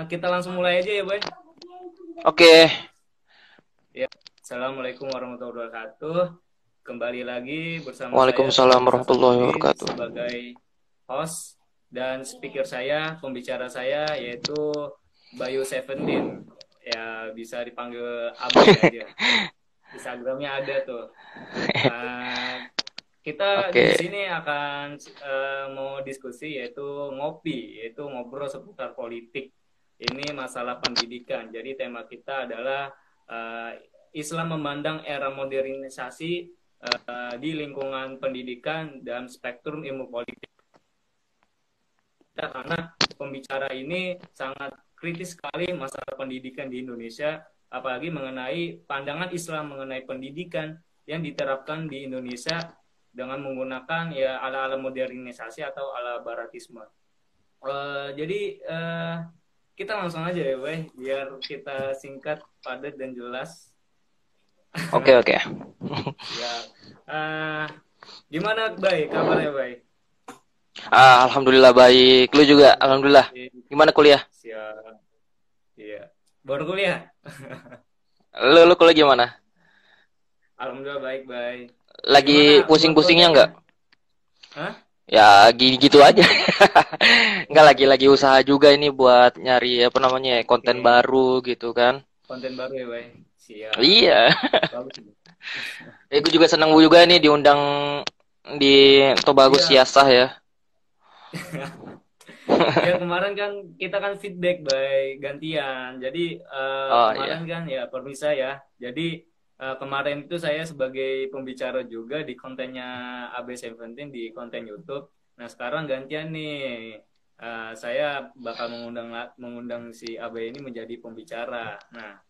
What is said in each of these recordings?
Kita langsung mulai aja ya, Boy. Oke, Ya. Assalamualaikum warahmatullahi wabarakatuh. Kembali lagi bersama saya Waalaikumsalam Faris warahmatullahi Hasanuddin wabarakatuh. sebagai host dan speaker saya, pembicara saya yaitu Bayu Seventeen. Ya, bisa dipanggil Abai aja. Instagramnya ada tuh. Uh, kita di Oke, sini akan mau diskusi yaitu ngobrol seputar politik. Ini masalah pendidikan. Jadi tema kita adalah uh, Islam memandang era modernisasi di lingkungan pendidikan dan spektrum ilmu politik. Karena pembicara ini sangat kritis sekali masalah pendidikan di Indonesia, apalagi mengenai pandangan Islam mengenai pendidikan yang diterapkan di Indonesia dengan menggunakan ya ala-ala modernisasi atau ala baratisme. Jadi kita langsung aja ya, Bay, biar kita singkat, padat dan jelas. oke. Ya, gimana, Bay? Kabarnya, Bay? Alhamdulillah baik. Lu juga, alhamdulillah. Gimana kuliah? Siap. Iya. Baru kuliah? Lu kuliah gimana? Alhamdulillah baik, Bay. Lagi Gimana buat pusing-pusingnya nggak? proyeknya? Hah? Ya, gitu aja. Nggak lagi usaha juga ini buat nyari apa namanya ya, konten Oke. baru gitu kan? Konten baru ya, Bay? Siap. Iya. Bagus. Gue juga seneng juga nih diundang di Tobagus Iya. Siasah ya. Ya kemarin kan kita kan feedback by gantian. Jadi Oh kemarin iya. kan ya permisa ya. Jadi kemarin itu saya sebagai pembicara juga di kontennya AB17 di konten YouTube. Nah sekarang gantian nih. Saya bakal mengundang si AB ini menjadi pembicara. Nah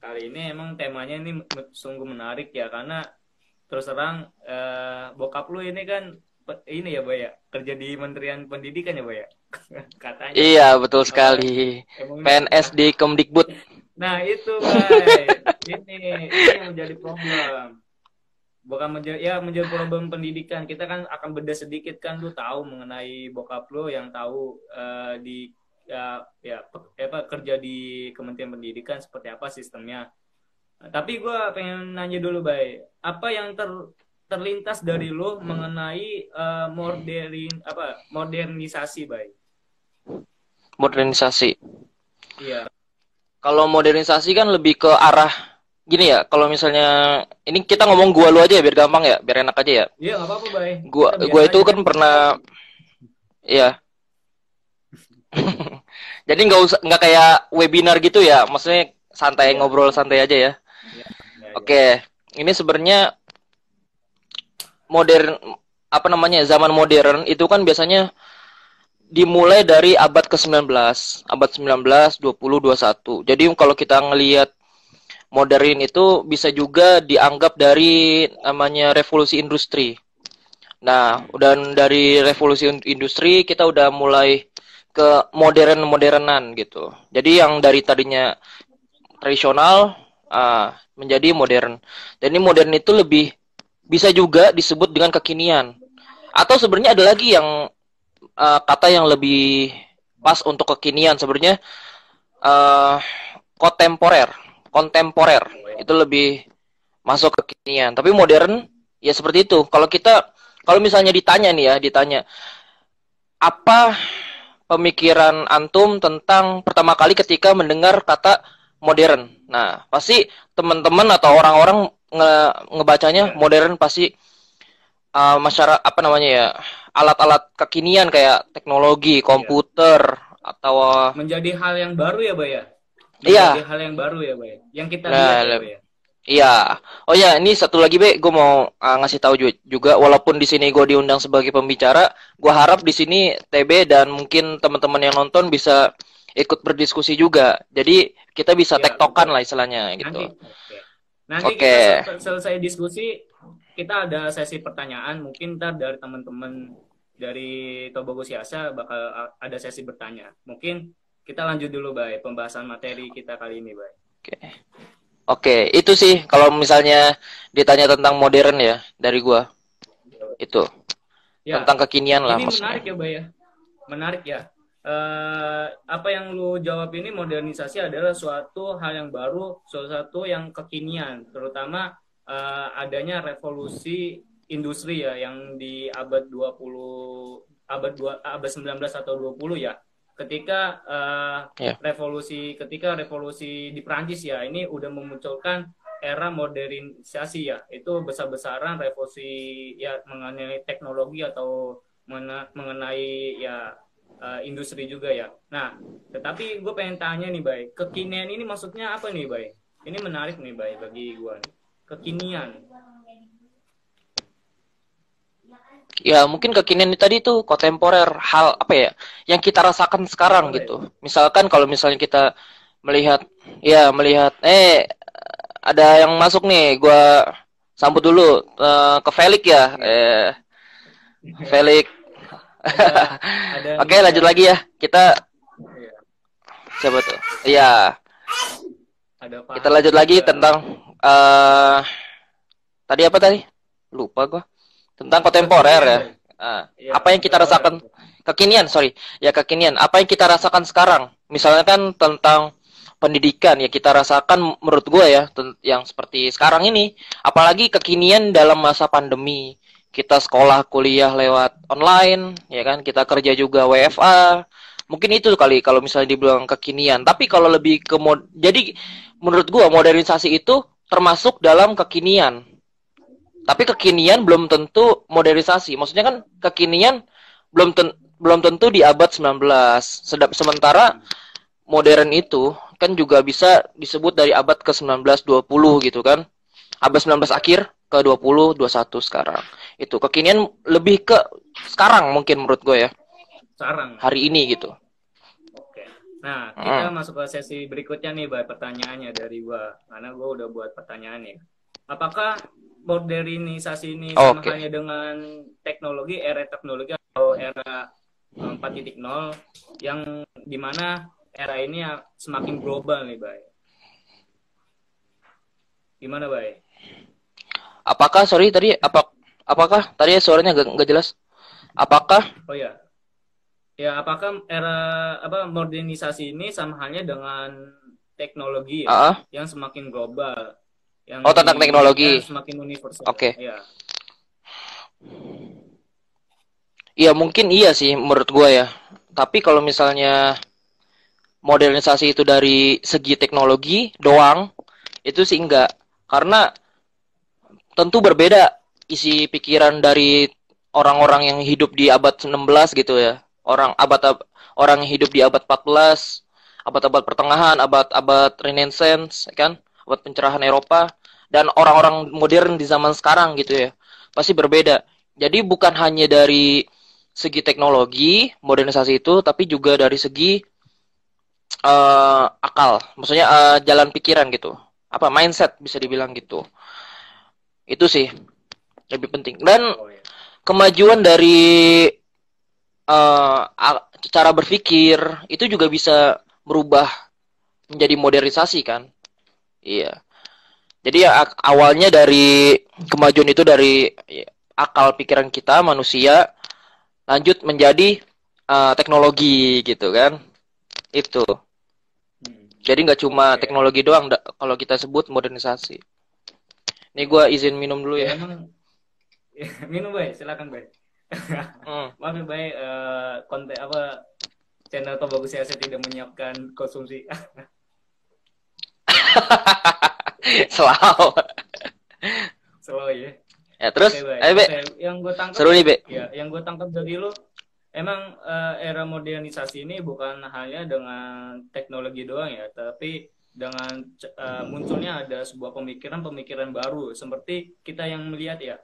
kali ini emang temanya ini sungguh menarik ya karena terus terang bokap lu ini kan ini ya, Bay ya, kerja di Kementerian Pendidikan ya, Bay ya. Katanya. Iya, betul Apa sekali. emang PNS nah, di Kemdikbud. nah itu, Bay. Ini yang menjadi problem. Bukan menjadi problem pendidikan. Kita kan akan beda sedikit kan, lu tahu mengenai bokap lu yang tahu di apa kerja di Kementerian Pendidikan seperti apa sistemnya. Nah, tapi gue pengen nanya dulu, Bay. Apa yang terlintas dari lo mengenai modernisasi, Bay? Modernisasi. Iya. Kalau modernisasi kan lebih ke arah gini ya. Kalau misalnya ini kita ngomong gua lu aja ya biar gampang ya, biar enak aja ya. Iya, nggak apa-apa, Bay. Gua Kita gua biasa itu aja kan kan kita pernah ya. Jadi nggak kayak webinar gitu ya. Maksudnya santai iya, ngobrol santai aja ya. iya, iya, iya. Oke, ini sebenarnya modern apa namanya zaman modern itu kan biasanya dimulai dari abad ke-19, abad 19, 20, 21. Jadi kalau kita ngelihat modern itu bisa juga dianggap dari namanya revolusi industri. Nah, dan dari revolusi industri kita udah mulai ke modern-modernan gitu. Jadi yang dari tadinya tradisional menjadi modern. Dan ini modern itu lebih bisa juga disebut dengan kekinian. Atau sebenarnya ada lagi yang kata yang lebih pas untuk kekinian sebenarnya uh, kontemporer. Kontemporer itu lebih masuk kekinian. Tapi modern ya seperti itu. Kalau misalnya ditanya nih ya, ditanya apa pemikiran antum tentang pertama kali ketika mendengar kata modern. Nah, pasti teman-teman atau orang-orang ngebacanya Iya, modern pasti masyarakat apa namanya ya alat-alat kekinian kayak teknologi iya. komputer atau Menjadi hal yang baru ya, Bay ya? Menjadi iya hal yang baru ya, Bay? Yang kita lihat ya, nah Bay ya? iya oh ya ini satu lagi be gue mau ngasih tahu juga walaupun di sini gue diundang sebagai pembicara gue harap di sini TB dan mungkin teman-teman yang nonton bisa ikut berdiskusi juga jadi kita bisa Iya, tektokan betul. lah istilahnya Nanti, gitu oke. Nanti kita oke selesai diskusi, kita ada sesi pertanyaan. Mungkin ntar dari teman-teman dari Tobago Siasa bakal ada sesi bertanya. Mungkin kita lanjut dulu, Bay, pembahasan materi kita kali ini, Bay. oke oke itu sih kalau misalnya ditanya tentang modern ya dari gue itu Ya, tentang kekinian lah ini maksudnya. menarik ya, Bay ya. Menarik ya. apa yang lu jawab ini modernisasi adalah suatu hal yang baru, suatu yang kekinian, terutama adanya revolusi industri ya yang di abad 20 abad 19 atau 20 ya. Ketika Ya. revolusi di Prancis ya, ini udah memunculkan era modernisasi ya. Itu besar-besaran revolusi ya mengenai teknologi atau mengenai ya industri juga ya. Nah, tetapi gue pengen tanya nih, Bay. Kekinian ini maksudnya apa nih, Bay? Ini menarik nih, Bay, bagi gue nih. Kekinian. Ya, mungkin kekinian tadi itu kontemporer, hal apa ya yang kita rasakan sekarang Kontemporer. gitu. Misalkan kalau misalnya kita melihat melihat ada yang masuk nih, gua sambut dulu ke Felix ya. Iya. Felix. ada ada Oke, Nisa. lanjut lagi ya. Kita Iya. siapa tuh? Iya, Ada kita Fahmi lanjut lagi juga. tentang eh tadi apa tadi? Lupa gua. Tentang kontemporer Kekinian, ya. Bay. Iya, Apa yang kita kontemporer. rasakan kekinian, sorry. Ya kekinian. Apa yang kita rasakan sekarang? Misalnya kan tentang pendidikan ya kita rasakan menurut gue ya yang seperti sekarang ini. Apalagi kekinian dalam masa pandemi. Kita sekolah kuliah lewat online, ya kan? Kita kerja juga WFA. Mungkin itu kali kalau misalnya dibilang kekinian. Tapi kalau lebih ke jadi menurut gue modernisasi itu termasuk dalam kekinian. Tapi kekinian belum tentu modernisasi. Maksudnya kan kekinian belum tentu di abad 19. Sementara modern itu kan juga bisa disebut dari abad ke 19 20 gitu kan. Abad 19 akhir ke 20 21 sekarang. Itu kekinian lebih ke sekarang mungkin menurut gue ya. Sarang. Hari ini gitu. Oke. Nah, kita masuk ke sesi berikutnya nih, Bay, pertanyaannya dari gua. Karena gua udah buat pertanyaan nih. Apakah modernisasi ini sama Oke. halnya dengan era teknologi atau era 4.0 yang dimana era ini semakin global nih, Bay? Gimana, Bay? Apakah sorry tadi apakah tadi suaranya gak jelas? Apakah Oh ya, ya apakah modernisasi ini sama halnya dengan teknologi ya, yang semakin global, yang tentang teknologi. semakin universal. Oke. Ya. Iya mungkin iya sih menurut gue ya. Tapi kalau misalnya modernisasi itu dari segi teknologi doang, itu sih enggak. Karena tentu berbeda isi pikiran dari orang-orang yang hidup di abad 16 gitu ya. Orang yang hidup di abad 14, abad-abad pertengahan, abad-abad Renaissance, kan? Abad pencerahan Eropa dan orang-orang modern di zaman sekarang gitu ya. Pasti berbeda. Jadi bukan hanya dari segi teknologi modernisasi itu, tapi juga dari segi akal, maksudnya jalan pikiran gitu, apa mindset bisa dibilang gitu. Itu sih lebih penting. Dan kemajuan dari cara berpikir itu juga bisa berubah menjadi modernisasi kan. Iya. Jadi ya awalnya dari kemajuan itu dari akal pikiran kita manusia lanjut menjadi teknologi gitu kan. Itu. Jadi nggak cuma teknologi doang kalau kita sebut modernisasi. Ini gue izin minum dulu ya. Emang minum, Bay, silakan, Bay. Maaf ya, Bay, konten channel Tobagus saya tidak menyiapkan konsumsi. Selalu ya. Ya terus, Be. Yang gue tangkap seru nih, Be. Ya, yang gue tangkap dari lu, emang era modernisasi ini bukan hanya dengan teknologi doang ya, tapi dengan munculnya ada sebuah pemikiran baru, seperti kita yang melihat ya,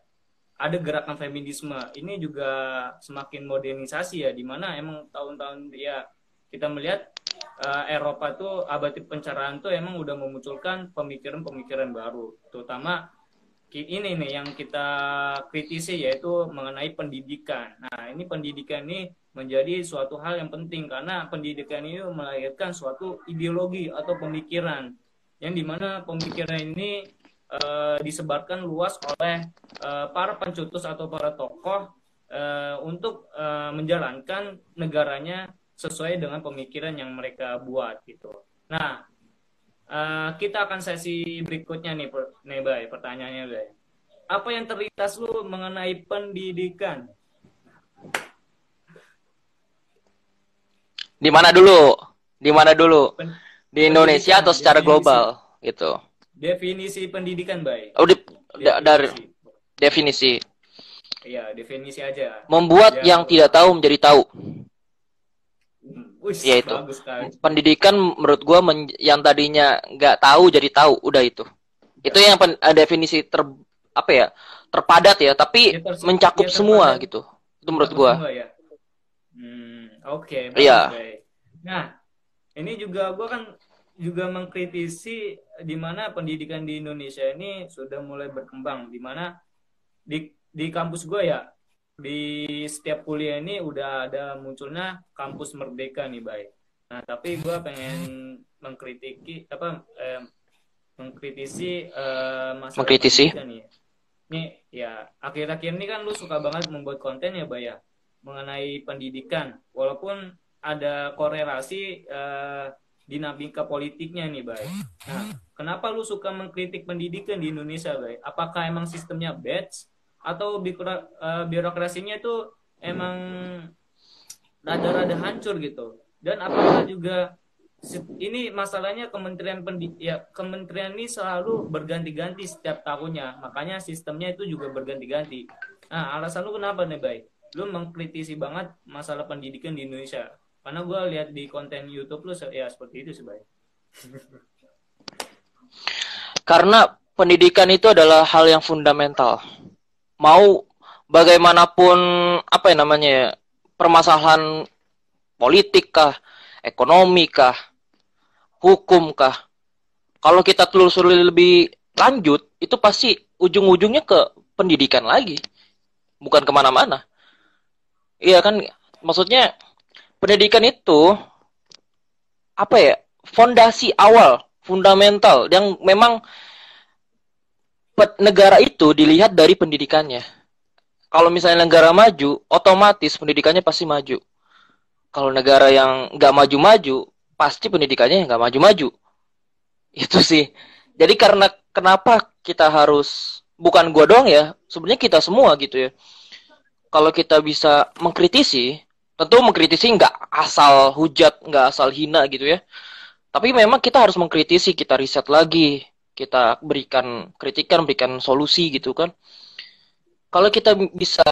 ada gerakan feminisme. Ini juga semakin modernisasi ya, dimana emang tahun-tahun ya kita melihat Eropa tuh abad pencerahan tuh emang udah memunculkan pemikiran-pemikiran baru, terutama ini nih yang kita kritisi yaitu mengenai pendidikan. Nah, ini pendidikan ini menjadi suatu hal yang penting karena pendidikan ini melahirkan suatu ideologi atau pemikiran yang dimana pemikiran ini disebarkan luas oleh para pencetus atau para tokoh untuk menjalankan negaranya sesuai dengan pemikiran yang mereka buat gitu. Nah, kita akan sesi berikutnya nih, Bay, pertanyaannya, Bay. Apa yang terlintas lu mengenai pendidikan? Di mana dulu? Di mana dulu? Di Indonesia Pendidikan, atau secara definisi. global gitu? Definisi pendidikan, Bay. Oh, dari Definisi. definisi. Iya, definisi aja. Membuat Ya, yang tidak tahu menjadi tahu. Wih, Ya itu. bagus sekali. Pendidikan menurut gua yang tadinya nggak tahu jadi tahu, udah itu. Itu yang definisi apa ya? Terpadat ya, tapi mencakup semua gitu. Itu menurut gua. Semua, ya? Oke, bagus, Iya. Bay. Nah, ini juga gua kan juga mengkritisi di mana pendidikan di Indonesia ini sudah mulai berkembang, di mana di kampus gue ya, di setiap kuliah ini udah ada munculnya kampus merdeka nih, Bay. Nah, tapi gue pengen mengkritisi masalah pendidikan nih. Ini ya akhir-akhir ini kan lu suka banget membuat konten ya, Bay, ya, mengenai pendidikan, walaupun ada korelasi dinamika politiknya nih, Bay. Nah, kenapa lu suka mengkritik pendidikan di Indonesia, Bay? Apakah emang sistemnya batch atau birokrasinya itu emang rada-rada hancur gitu? Dan apakah juga ini masalahnya kementerian ini selalu berganti-ganti setiap tahunnya, makanya sistemnya itu juga berganti-ganti. Nah, alasan lu kenapa nih, Bay? Lu mengkritisi banget masalah pendidikan di Indonesia. Karena gue lihat di konten YouTube lu ya seperti itu sih, Bay. Karena pendidikan itu adalah hal yang fundamental. Mau bagaimanapun apa ya namanya ya, permasalahan politik kah, ekonomi kah, hukum kah, kalau kita telusuri lebih lanjut, itu pasti ujung-ujungnya ke pendidikan lagi, bukan kemana-mana. Iya kan, maksudnya pendidikan itu apa ya, fondasi awal, fundamental yang memang negara itu dilihat dari pendidikannya. Kalau misalnya negara maju, otomatis pendidikannya pasti maju. Kalau negara yang nggak maju-maju, pasti pendidikannya nggak maju-maju. Itu sih. Jadi karena kenapa kita harus, bukan gua doang ya, sebenarnya kita semua gitu ya. Kalau kita bisa mengkritisi, tentu mengkritisi nggak asal hujat, nggak asal hina gitu ya. Tapi memang kita harus mengkritisi, kita riset lagi, kita berikan kritikan, berikan solusi gitu kan. Kalau kita bisa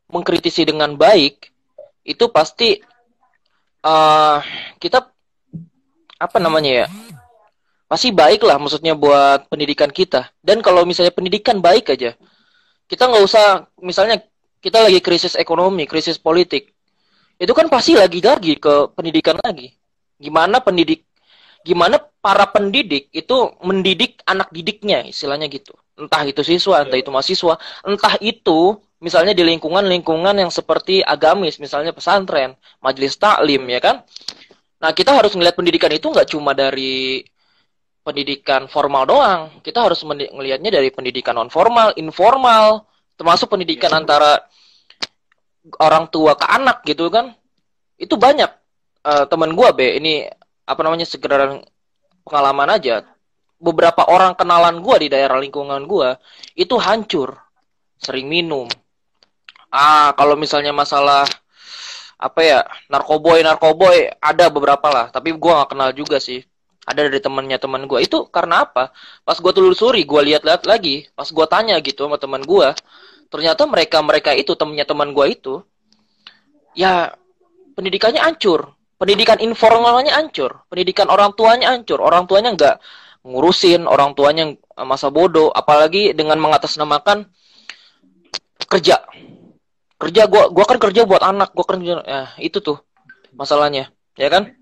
mengkritisi dengan baik, itu pasti kita apa namanya ya, pasti baik lah maksudnya buat pendidikan kita. Dan kalau misalnya pendidikan baik aja, kita nggak usah, misalnya kita lagi krisis ekonomi, krisis politik, itu kan pasti lagi ke pendidikan lagi. Gimana para pendidik itu mendidik anak didiknya, istilahnya gitu. Entah itu siswa, entah itu mahasiswa, entah itu misalnya di lingkungan yang seperti agamis, misalnya pesantren, majelis taklim, ya kan? Nah, kita harus melihat pendidikan itu nggak cuma dari pendidikan formal doang. Kita harus melihatnya dari pendidikan non formal, informal, termasuk pendidikan antara orang tua ke anak gitu kan. Itu banyak teman gua, ini apa namanya, sekedar pengalaman aja. Beberapa orang kenalan gua di daerah lingkungan gua itu hancur, sering minum. Kalau misalnya masalah apa ya, narkoboy ada beberapa lah, tapi gua nggak kenal juga sih. Ada dari teman gua. Itu karena apa? Pas gua telusuri, gua lihat lagi, pas gua tanya gitu sama teman gua, ternyata mereka itu teman gua itu ya pendidikannya hancur, pendidikan informalnya hancur, pendidikan orang tuanya hancur, orang tuanya nggak ngurusin, orang tuanya masa bodoh, apalagi dengan mengatasnamakan kerja gua kan kerja buat anak, gua kerja, itu tuh masalahnya, ya kan?